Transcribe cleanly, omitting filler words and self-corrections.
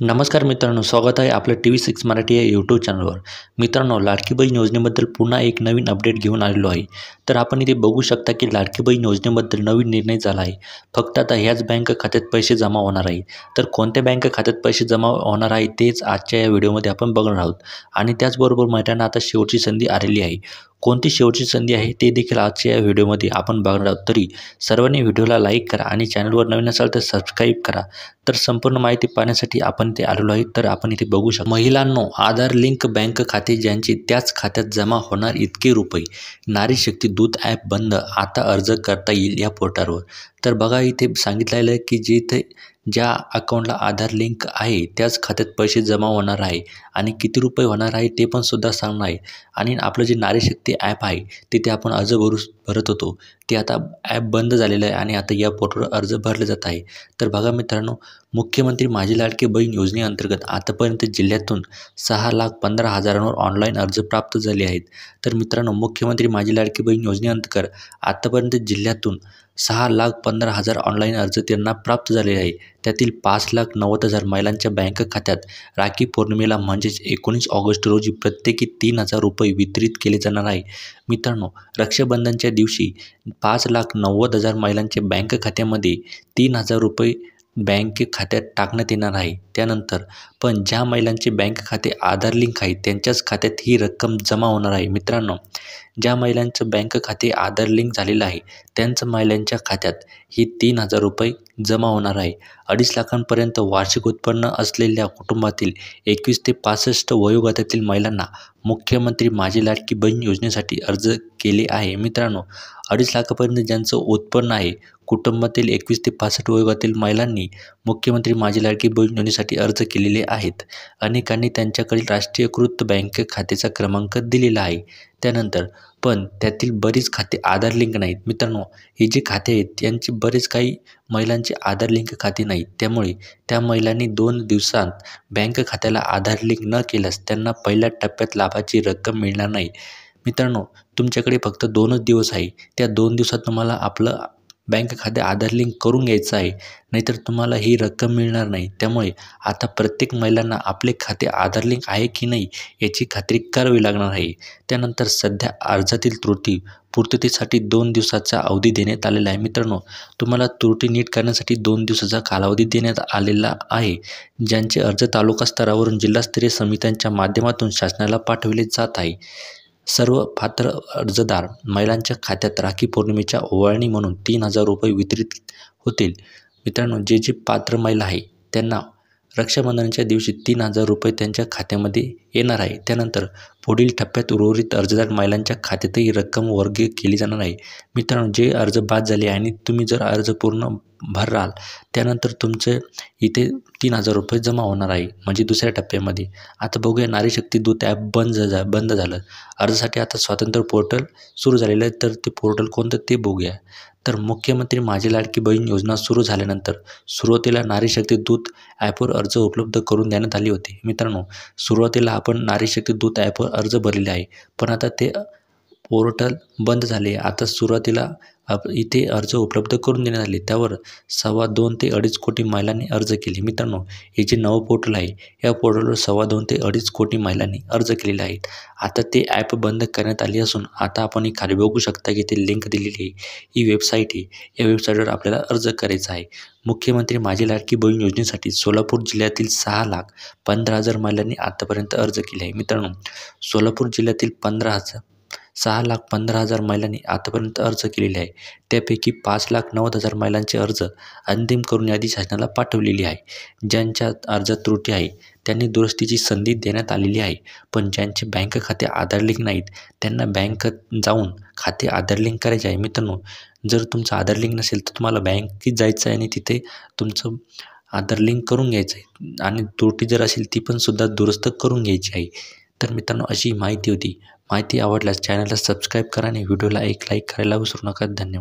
नमस्कार मित्रांनो, स्वागत आहे आपलं TV6 मराठी या यूट्यूब चॅनलवर. मित्रांनो, लाडकी बहीण योजनेबद्दल पुन्हा एक नवीन अपडेट घेऊन आलेलो आहे. तर आपण इथे बघू शकता की लाडकी बहीण योजनेबद्दल नवीन निर्णय झाला आहे. फक्त आता ह्याच बँक खात्यात पैसे जमा होणार आहे. तर कोणत्या बँक खात्यात पैसे जमा होणार आहे तेच आजच्या या व्हिडिओमध्ये आपण बघणार आहोत. आणि त्याचबरोबर महिलांना आता शेवटची संधी आलेली आहे. कोणती शेवटची संधी आहे ते देखील आजच्या या व्हिडिओमध्ये आपण बघणार आहोत. तरी सर्वांनी व्हिडिओला लाईक करा आणि चॅनलवर नवीन असाल तर सबस्क्राईब करा. तर संपूर्ण माहिती पाहण्यासाठी आपण ते आलेलो आहे. तर आपण इथे बघू शकतो, महिलांनो, आधार लिंक बँक खाते ज्यांचे त्याच खात्यात जमा होणार इतके रुपये. नारी शक्ती दूत ॲप बंद, आता अर्ज करता येईल या पोर्टलवर. तर बघा, इथे सांगितलेलं आहे की जिथे ज्या अकाउंटला आधार लिंक आहे त्याच खात्यात पैसे जमा होणार आहे आणि किती रुपये होणार आहे ते पण सुद्धा सांगणार आहे. आणि आपलं जे नारी शक्ती ॲप आहे तिथे आपण अर्ज भरत होतो ते आता ॲप बंद झालेलं आहे आणि आता या पोर्टलवर अर्ज भरले जात आहे. तर बघा मित्रांनो, मुख्यमंत्री माझी लाडकी बहीण योजनेअंतर्गत आतापर्यंत जिल्ह्यातून 6,15,000वर ऑनलाईन अर्ज प्राप्त झाले आहेत. तर मित्रांनो, मुख्यमंत्री माझी लाडकी बहीण योजनेअंतर्गत आतापर्यंत जिल्ह्यातून 6,15,000 ऑनलाईन अर्ज त्यांना प्राप्त झाले आहे. त्यातील 5,90,000 महिलांच्या बँक खात्यात राखी पौर्णिमेला म्हणजेच 19 ऑगस्ट रोजी प्रत्येकी 3,000 रुपये वितरित केले जाणार आहे. मित्रांनो, रक्षाबंधनच्या दिवशी 5,90,000 महिलांच्या बँक खात्यामध्ये 3,000 रुपये बँक खात्यात टाकण्यात येणार आहे. त्यानंतर पण ज्या महिलांचे बँक खाते आधार लिंक आहे त्यांच्याच खात्यात ही रक्कम जमा होणार आहे. मित्रांनो, ज्या महिलांचं बँक खाते आधार लिंक झालेलं आहे त्यांचं महिलांच्या खात्यात ही 3,000 रुपये जमा होणार आहे. 2.5 लाखांपर्यंत वार्षिक उत्पन्न असलेल्या कुटुंबातील 21 ते 65 वयोगटातील महिलांना मुख्यमंत्री माझी लाडकी बहीण योजनेसाठी अर्ज केले आहे. मित्रांनो, 2.5 लाखापर्यंत ज्यांचं उत्पन्न आहे कुटुंबातील 21 ते 65 वयोगटातील महिलांनी मुख्यमंत्री माझी लाडकी बहीण योजनेसाठी अर्ज केलेले आहेत. अनेकांनी त्यांच्याकडील राष्ट्रीयकृत बँक खात्याचा क्रमांक दिलेला आहे. त्यानंतर पण त्यातील बरीच खाते आधार लिंक नाहीत. मित्रांनो, हे जे खाते आहेत यांची बरेच काही महिलांचे आधार लिंक खाते नाहीत. त्यामुळे त्या महिलांनी 2 दिवसांत बँक खात्याला आधार लिंक न केल्यास त्यांना पहिल्या टप्प्यात लाभाची रक्कम मिळणार नाही. मित्रांनो, तुमच्याकडे फक्त 2च दिवस आहे. त्या 2 दिवसात तुम्हाला आपलं बँक खाते आधार लिंक करून घ्यायचं आहे, नाहीतर तुम्हाला ही रक्कम मिळणार नाही. त्यामुळे आता प्रत्येक महिलांना आपले खाते आधार लिंक आहे की नाही याची खात्री करावी लागणार आहे. त्यानंतर सध्या अर्जातील त्रुटी पूर्ततेसाठी 2 दिवसाचा अवधी देण्यात आलेला आहे. मित्रांनो, तुम्हाला त्रुटी नीट करण्यासाठी 2 दिवसाचा कालावधी देण्यात आलेला आहे. ज्यांचे अर्ज तालुका स्तरावरून जिल्हास्तरीय समित्यांच्या माध्यमातून शासनाला पाठविले जात आहे. सर्व पात्र अर्जदार महिलांच्या खात्यात राखी पौर्णिमेच्या ओवाळणी म्हणून 3,000 रुपये वितरित होतील. मित्रांनो, जे पात्र महिला आहे त्यांना रक्षाबंधनाच्या दिवशी 3,000 रुपये त्यांच्या खात्यामध्ये येणार आहे. त्यानंतर पुढील टप्प्यात उर्वरित अर्जदार महिलांच्या खात्यातही रक्कम वर्ग केली जाणार आहे. मित्रांनो, जे अर्ज बाद झाले आणि तुम्ही जर अर्ज पूर्ण भराल त्यानंतर तुमचे इथे 3,000 रुपये जमा होणार आहे, म्हणजे दुसऱ्या टप्प्यामध्ये. आता बघूया, नारी शक्ती दूत ॲप बंद झालं. अर्जासाठी आता स्वतंत्र पोर्टल सुरू झालेलं आहे. तर ते पोर्टल कोणतं ते बघूया. तर मुख्यमंत्री माझी लाडकी बहीण योजना सुरू झाल्यानंतर सुरुवातीला नारी शक्ती दूत ॲपवर अर्ज उपलब्ध करून देण्यात आले होते. मित्रांनो, सुरुवातीला आपण नारी शक्ती दूत ॲपवर अर्ज भरलेले आहे, पण आता ते पोर्टल बंद झाले. आता सुरुवातीला इथे अर्ज उपलब्ध करून देण्यात आले. त्यावर 2.25 ते 2.5 कोटी महिलांनी अर्ज केले. मित्रांनो, हे जे नवं पोर्टल आहे या पोर्टलवर 2.25 ते 2.5 कोटी महिलांनी अर्ज केलेले आहेत. आता ते ॲप बंद करण्यात आले असून आता आपण ही खाली बघू शकता की ते लिंक दिलेली आहे. ही वेबसाईट आहे. या वेबसाईटवर आपल्याला अर्ज करायचा आहे. मुख्यमंत्री माझी लाडकी बहीण योजनेसाठी सोलापूर जिल्ह्यातील 6,15,000 महिलांनी आतापर्यंत अर्ज केले आहे. मित्रांनो, सोलापूर जिल्ह्यातील 6,15,000 महिलांनी आतापर्यंत अर्ज केलेले आहे. त्यापैकी 5,90,000 महिलांचे अर्ज अंतिम करून यादी शासनाला पाठवलेली आहे. ज्यांच्या अर्जात त्रुटी आहे त्यांनी दुरुस्तीची संधी देण्यात आलेली आहे. पण ज्यांचे बँक खाते आधार लिंक नाहीत त्यांना बँकेत जाऊन खाते आधार लिंक करायचे आहे. मित्रांनो, जर तुमचं आधार लिंक नसेल तर तुम्हाला बँकेत जायचं आहे आणि तिथे तुमचं आधार लिंक करून घ्यायचं आहे आणि त्रुटी जर असेल ती पण सुद्धा दुरुस्त करून घ्यायची आहे. तर मित्रांनो, अशी माहिती होती. माहिती आवडल्यास चॅनलला सबस्क्राईब करा आणि व्हिडिओला एक लाईक करायला विसरू नका. धन्यवाद.